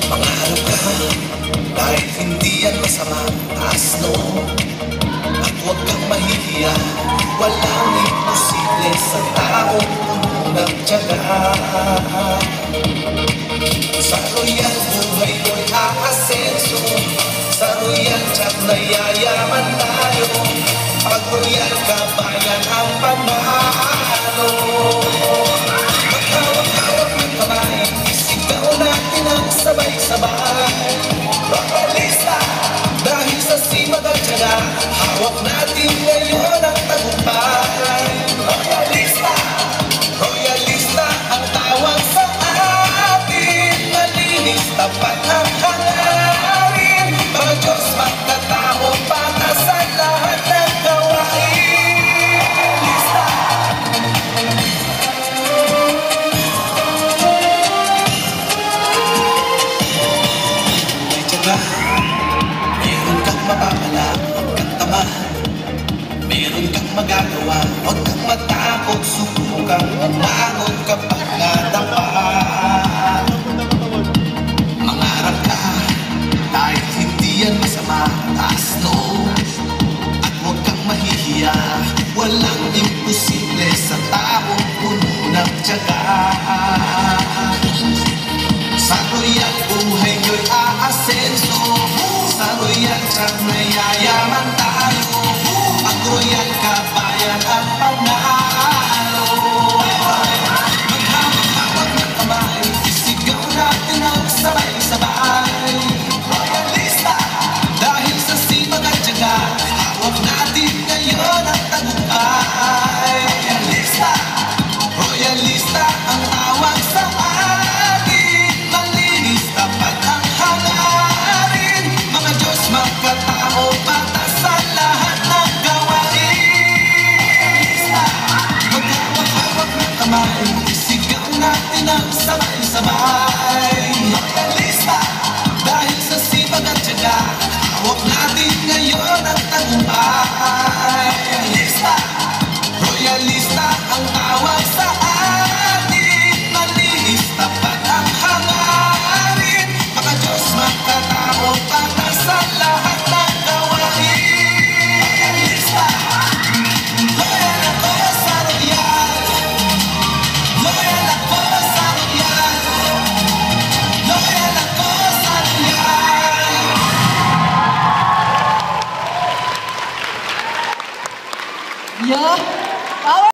Mangarap ka dahil hindi yan masama. Taas no, at huwag kang mahihiya. Walang imposible sa taong puno ng tiyaga. Sa royal buhay mo'y aasenso, sa royal tiyak na yayaman tayo. Pag royal ka, bayan ang panalo. Maghawak-hawak ng kamay, isigaw natin ang sabay-sabay. Royalista, dahil sa simag at tiyaga, hawak natin ngayon ang tagumpay. Royalista, royalista ang tawag sa atin. Malinis, tapat ang hangarin, mga Diyos magkatao para sa lahat ng gawain. Royalista, may tiyaga, meron kang mapapala, huwag kang tama. Meron kang magagawa, huwag kang matakot. Subukang umangon kapag nadapa. Mangarap ka dahil hindi yan masama. Taas no, at huwag kang mahihiya. Walang imposible sa taong puno ng tiyaga. Sa royal buhay nyo'y aasenso, sa royal tiyak na yayaman tayo. Pag royal ka, bayan ang panalo. Maghawak-hawak ng kamay, isigaw natin ang sabay-sabay. Royalista, dahil sa sipag at tiyaga, hawak natin ngayon ang tagumpay. Royalista, royalista ang tawag sa atin. Malinis, tapat ang hangarin, mga Diyos magkatao para sa lahat ng gawain. Royalista, maghawak-hawak ng kamay, isigaw natin ang sabay-sabay.